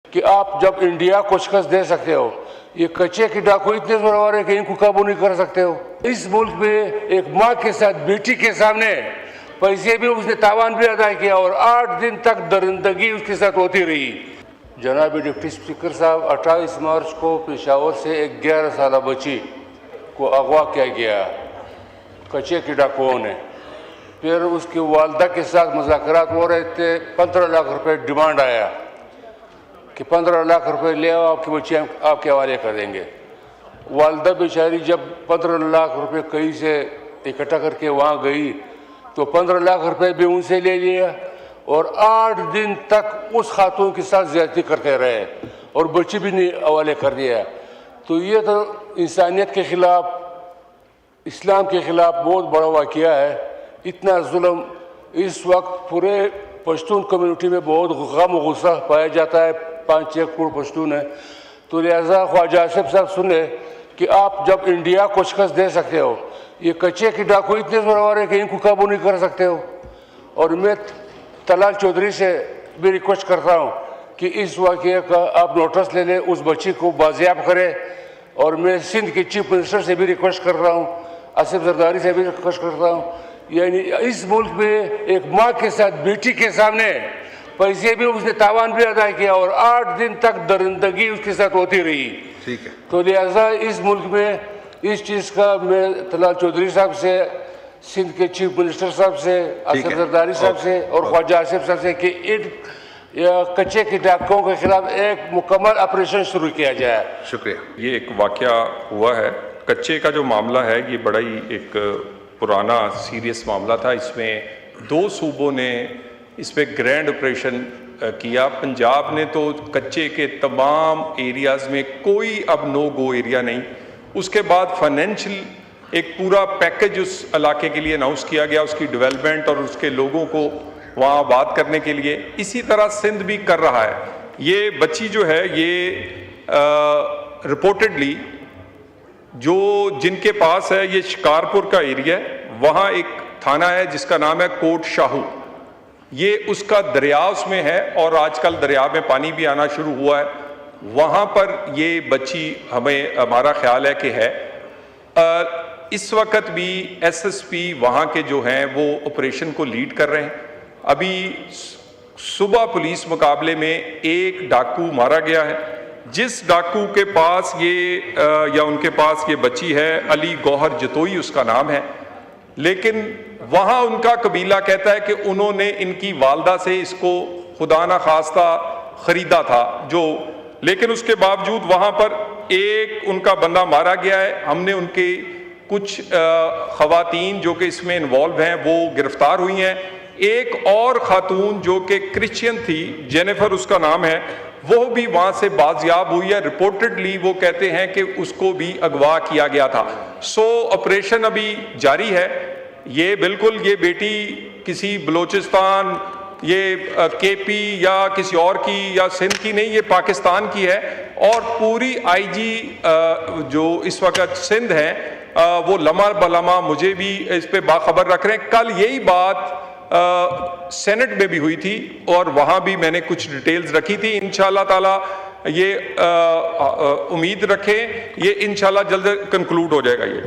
کہ آپ جب انڈیا کو شکست دے سکتے ہو، یہ کچے کے ڈاکو اتنے زورور ہیں کہ ان کو قابو نہیں کر سکتے ہو۔ اس ملک میں ایک ماں کے ساتھ بیٹی کے سامنے پیسے بھی اس نے تاوان بھی ادا کیا اور 8 دن تک درندگی اس کے ساتھ ہوتی رہی۔ جناب ڈپٹی اسپیکر صاحب، 28 مارچ کو پشاور سے ایک 11 سالہ بچی کو اغوا کیا گیا کچے کے ڈاکوؤں نے۔ پھر اس کی والدہ کے ساتھ مذاکرات ہو رہے تھے، 15 لاکھ روپے ڈیمانڈ آیا کہ 15 لاکھ روپے لے آؤ، آپ کی بچی ہم آپ کے حوالے کر دیں گے۔ والدہ بیچاری جب 15 لاکھ روپے کہیں سے اکٹھا کر کے وہاں گئی تو 15 لاکھ روپے بھی ان سے لے لیا اور 8 دن تک اس خاتون کے ساتھ زیادتی کرتے رہے اور بچی بھی نہیں حوالے کر دیا۔ تو یہ تو انسانیت کے خلاف، اسلام کے خلاف بہت بڑا واقعہ ہے۔ اتنا ظلم اس وقت پورے پشتون کمیونٹی میں بہت غم و غصہ پایا جاتا ہے، 5-6 کروڑ پشتون ہیں۔ تو لہٰذا خواجہ آصف صاحب سنیں کہ آپ جب انڈیا کو شکست دے سکتے ہو، یہ کچے کے ڈاکو اتنے زورور ہیں کہ ان کو قابو نہیں کر سکتے ہو۔ اور میں طلال چودھری سے بھی ریکویسٹ کرتا ہوں کہ اس واقعے کا آپ نوٹس لے لیں، اس بچی کو بازیاب کریں۔ اور میں سندھ کے چیف منسٹر سے بھی ریکویسٹ کر رہا ہوں، آصف زرداری سے بھی ریکویسٹ کرتا ہوں، یعنی اس ملک میں ایک ماں کے ساتھ بیٹی کے سامنے پیسے بھی اس نے تاوان بھی ادا کیا اور 8 دن تک درندگی اس کے ساتھ ہوتی رہی۔ ٹھیک ہے، تو لہٰذا اس ملک میں اس چیز کا میں طلال چودھری صاحب سے، سندھ کے چیف منسٹر صاحب سے، آصف زرداری صاحب سے اور خواجہ آصف صاحب سے کہ ان کچے کے ڈاکوؤں کے خلاف ایک مکمل آپریشن شروع کیا جائے۔ شکریہ۔ یہ ایک واقعہ ہوا ہے، کچے کا جو معاملہ ہے یہ بڑا ہی ایک پرانا سیریس معاملہ تھا۔ اس میں 2 صوبوں نے اس پہ گرینڈ آپریشن کیا۔ پنجاب نے تو کچے کے تمام ایریاز میں کوئی اب نو گو ایریا نہیں۔ اس کے بعد فائنینشل ایک پورا پیکج اس علاقے کے لیے اناؤنس کیا گیا، اس کی ڈیولپمنٹ اور اس کے لوگوں کو وہاں آباد کرنے کے لیے۔ اسی طرح سندھ بھی کر رہا ہے۔ یہ بچی جو ہے یہ رپورٹڈلی جن کے پاس ہے، یہ شکارپور کا ایریا ہے، وہاں ایک تھانہ ہے جس کا نام ہے کوٹ شاہو، یہ اس کا دریا اس میں ہے اور آج کل دریا میں پانی بھی آنا شروع ہوا ہے۔ وہاں پر یہ بچی ہمارا خیال ہے کہ ہے۔ اس وقت بھی ایس ایس پی وہاں کے جو ہیں وہ آپریشن کو لیڈ کر رہے ہیں۔ ابھی صبح پولیس مقابلے میں ایک ڈاکو مارا گیا ہے، جس ڈاکو کے پاس یا ان کے پاس یہ بچی ہے، علی گوہر جتوئی اس کا نام ہے، لیکن وہاں ان کا قبیلہ کہتا ہے کہ انہوں نے ان کی والدہ سے اس کو خدا نہ خواستہ خریدا تھا، لیکن اس کے باوجود وہاں پر ایک ان کا بندہ مارا گیا ہے۔ ہم نے ان کے کچھ خواتین جو کہ اس میں انوالو ہیں وہ گرفتار ہوئی ہیں۔ ایک اور خاتون جو کہ کرسچین تھی، جینیفر اس کا نام ہے، وہ بھی وہاں سے بازیاب ہوئی ہے۔ رپورٹڈلی وہ کہتے ہیں کہ اس کو بھی اغوا کیا گیا تھا۔ آپریشن ابھی جاری ہے۔ یہ بالکل یہ بیٹی کسی بلوچستان، یہ کے پی یا کسی اور کی یا سندھ کی نہیں، یہ پاکستان کی ہے۔ اور پوری آئی جی جو اس وقت سندھ ہے وہ لمحہ بلمحہ مجھے بھی اس پہ باخبر رکھ رہے ہیں۔ کل یہی بات سینٹ میں بھی ہوئی تھی اور وہاں بھی میں نے کچھ ڈیٹیلز رکھی تھی۔ انشاءاللہ تعالی یہ امید رکھیں، یہ انشاءاللہ جلد کنکلوڈ ہو جائے گا۔ یہ